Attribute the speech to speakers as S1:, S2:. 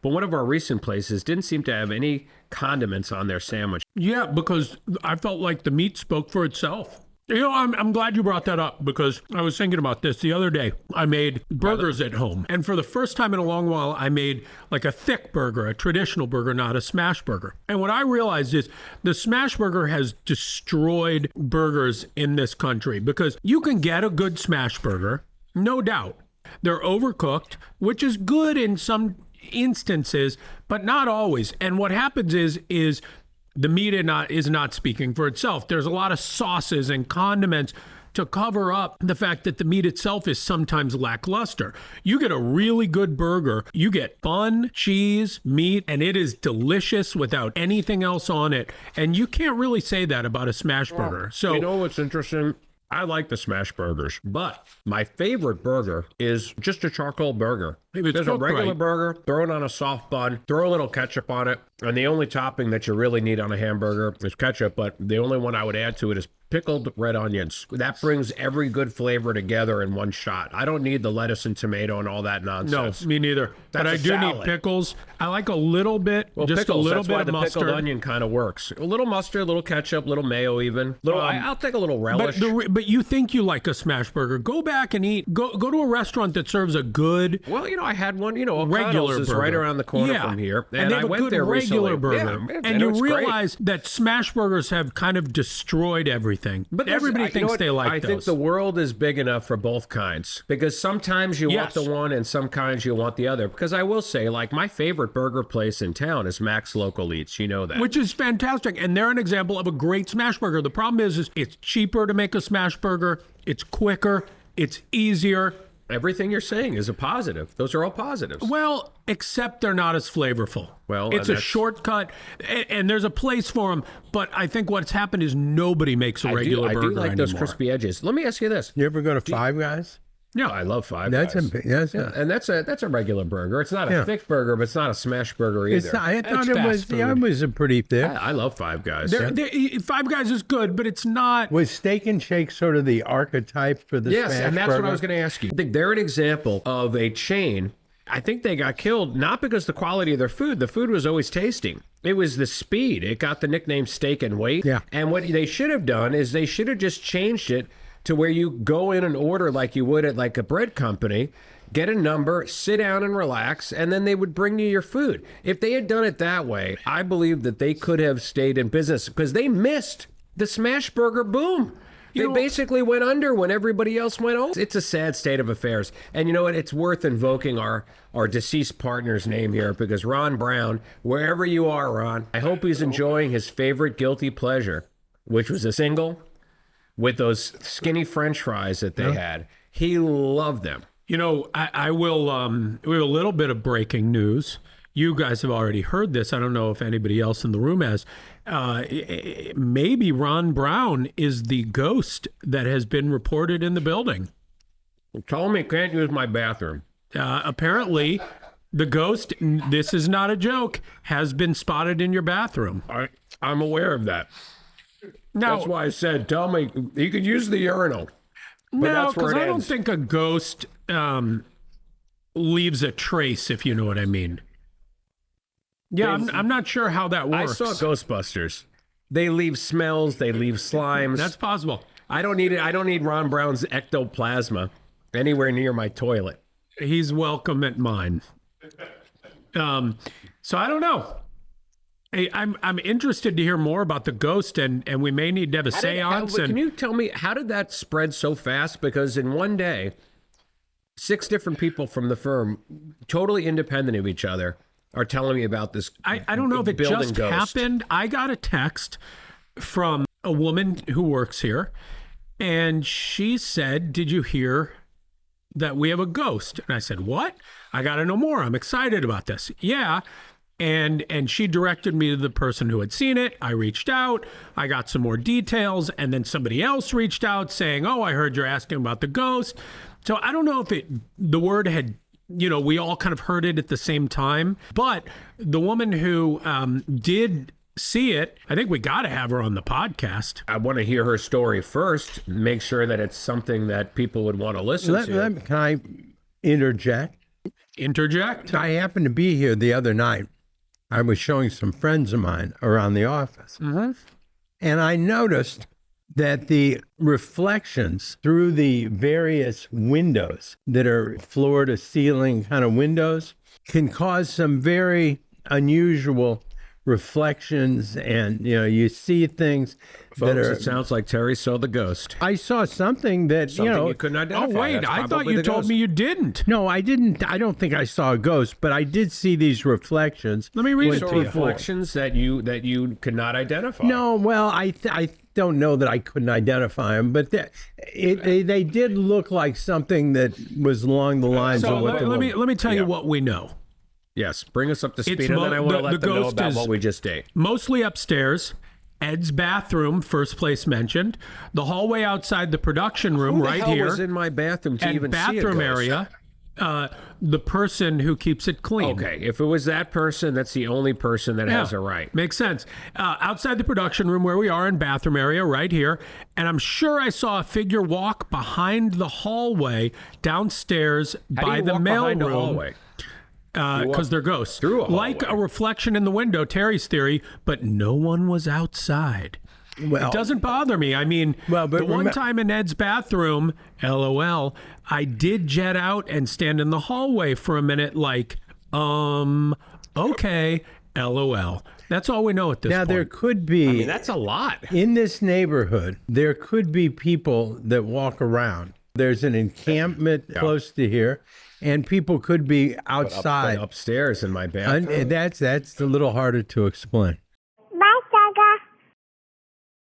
S1: But one of our recent places didn't seem to have any condiments on their sandwich.
S2: Yeah, because I felt like the meat spoke for itself. You know, I'm glad you brought that up because I was thinking about this the other day. I made burgers at home. And for the first time in a long while, I made like a thick burger, a traditional burger, not a smash burger. And what I realized is the smash burger has destroyed burgers in this country because you can get a good smash burger, no doubt. They're overcooked, which is good in some instances, but not always. And what happens is the meat is not speaking for itself. There's a lot of sauces and condiments to cover up the fact that the meat itself is sometimes lackluster. You get a really good burger, you get bun, cheese, meat, and it is delicious without anything else on it. And you can't really say that about a smash burger. So
S1: you know what's interesting? I like the smash burgers, but my favorite burger is just a charcoal burger. There's a regular burger, throw it on a soft bun, throw a little ketchup on it, and the only topping that you really need on a hamburger is ketchup, but the only one I would add to it is pickled red onions. That brings every good flavor together in one shot. I don't need the lettuce and tomato and all that nonsense.
S2: No, me neither. But I do need pickles. I like a little bit, just
S1: pickles,
S2: a little
S1: that's
S2: bit
S1: why
S2: of
S1: the
S2: mustard.
S1: pickled onion kind of works. A little mustard, a little ketchup, a little mayo even. I'll take a little relish.
S2: But you think you like a smash burger. Go back and eat. Go to a restaurant that serves a good...
S1: Well, I had one,
S2: regular
S1: is
S2: burger.
S1: Right around the corner from here.
S2: And they have
S1: I went
S2: good
S1: there
S2: regular
S1: recently.
S2: burger.
S1: Yeah,
S2: and you realize that smash burgers have kind of destroyed everything. But everybody thinks they like those.
S1: I think the world is big enough for both kinds. Because sometimes you want the one and sometimes you want the other. Because I will say, like, my favorite burger place in town is Max Local Eats. You know that.
S2: Which is fantastic. And they're an example of a great smash burger. The problem is it's cheaper to make a smash burger. It's quicker. It's easier.
S1: Everything you're saying is a positive. Those are all positives.
S2: Well, except they're not as flavorful.
S1: Well,
S2: it's a shortcut, and there's a place for them. But I think what's happened is nobody makes a regular burger anymore.
S1: I do like those crispy edges. Let me ask you this:
S3: You ever go to Five Guys?
S1: Yeah, I love Five
S3: Guys.
S1: And that's a regular burger. It's not a thick burger, but it's not a smash burger either.
S3: It's not, I thought it was a pretty thick.
S1: I love Five Guys.
S2: Five Guys is good, but it's not.
S3: Was Steak and Shake sort of the archetype for the smash
S1: and that's
S3: burger?
S1: what I was going to ask you. I think they're an example of a chain. I think they got killed not because the quality of their food. The food was always tasty. It was the speed. It got the nickname Steak and Wait.
S3: Yeah.
S1: And what they should have done is they should have just changed it to where you go in and order like you would at like a bread company, get a number, sit down and relax, and then they would bring you your food. If they had done it that way, I believe that they could have stayed in business because they missed the smash burger boom. They basically went under when everybody else went over. It's a sad state of affairs. And you know what? It's worth invoking our deceased partner's name here because Ron Brown, wherever you are, Ron, I hope he's enjoying his favorite guilty pleasure, which was a single with those skinny French fries that they had. He loved them.
S2: I will, we have a little bit of breaking news. You guys have already heard this. I don't know if anybody else in the room has. Maybe Ron Brown is the ghost that has been reported in the building.
S1: Told me can't use my bathroom.
S2: Apparently, the ghost, this is not a joke, has been spotted in your bathroom.
S1: I'm aware of that.
S2: Now,
S1: that's why I said, tell me, you could use the urinal.
S2: No, because I don't think a ghost leaves a trace, if you know what I mean. Yeah, I'm not sure how that works.
S1: I saw Ghostbusters. They leave smells. They leave slimes.
S2: That's possible.
S1: I don't need it. I don't need Ron Brown's ectoplasma anywhere near my toilet.
S2: He's welcome at mine. So I don't know. Hey, I'm interested to hear more about the ghost, and we may need to have a seance.
S1: Can you tell me, how did that spread so fast? Because in one day, 6 different people from the firm, totally independent of each other, are telling me about this.
S2: I don't know if it just happened. I got a text from a woman who works here, and she said, "Did you hear that we have a ghost?" And I said, "What? I got to know more. I'm excited about this." Yeah. And she directed me to the person who had seen it. I reached out. I got some more details. And then somebody else reached out saying, "Oh, I heard you're asking about the ghost." So I don't know if the word had, we all kind of heard it at the same time. But the woman who did see it, I think we got to have her on the podcast.
S1: I want to hear her story first, make sure that it's something that people would want to listen to.
S3: Can I interject?
S2: Interject.
S3: I happened to be here the other night. I was showing some friends of mine around the office.
S2: Mm-hmm.
S3: And I noticed that the reflections through the various windows that are floor to ceiling kind of windows can cause some very unusual reflections, and you see things
S1: Folks,
S3: that are.
S1: it sounds like Terry saw the ghost.
S3: I saw something that
S1: Something you couldn't identify.
S2: Oh, wait,
S1: That's
S2: I thought
S1: probably
S2: you
S1: the
S2: told
S1: ghost.
S2: me you didn't.
S3: No, I didn't. I don't think I saw a ghost, but I did see these reflections.
S2: Let me read
S3: when
S2: it
S1: So
S2: to you.
S1: reflections that you could not identify.
S3: No, well, I don't know that I couldn't identify them, but they did look like something that was along the lines
S2: So
S3: of what
S2: let me tell you what we know.
S1: Yes, bring us up to speed,
S2: It's
S1: and then I want to
S2: the
S1: let them know
S2: ghost
S1: about
S2: is-
S1: what we just ate.
S2: Mostly upstairs. Ed's bathroom, first place mentioned. The hallway outside the production room,
S1: Who the
S2: right
S1: hell
S2: here.
S1: was in my bathroom to
S2: and
S1: even see a
S2: bathroom
S1: ghost?
S2: area. The person who keeps it clean.
S1: Okay, if it was that person, that's the only person that has a right.
S2: Makes sense. Outside the production room where we are in bathroom area right here. And I'm sure I saw a figure walk behind the hallway downstairs
S1: How do
S2: by
S1: you
S2: the
S1: walk
S2: mail
S1: behind a
S2: room.
S1: hallway?
S2: Because they're ghosts.
S1: through a
S2: like
S1: hallway.
S2: a reflection in the window, Terry's theory, but no one was outside.
S3: Well,
S2: It doesn't bother me. I mean,
S3: Well, but
S2: the one time in Ed's bathroom, LOL, I did jet out and stand in the hallway for a minute like, okay, LOL. That's all we know at this
S3: now
S2: point.
S3: there could be
S1: I mean, that's a lot.
S3: in this neighborhood. There could be people that walk around. There's an encampment close to here, and people could be outside.
S1: Upstairs in my bathroom.
S3: And that's a little harder to explain.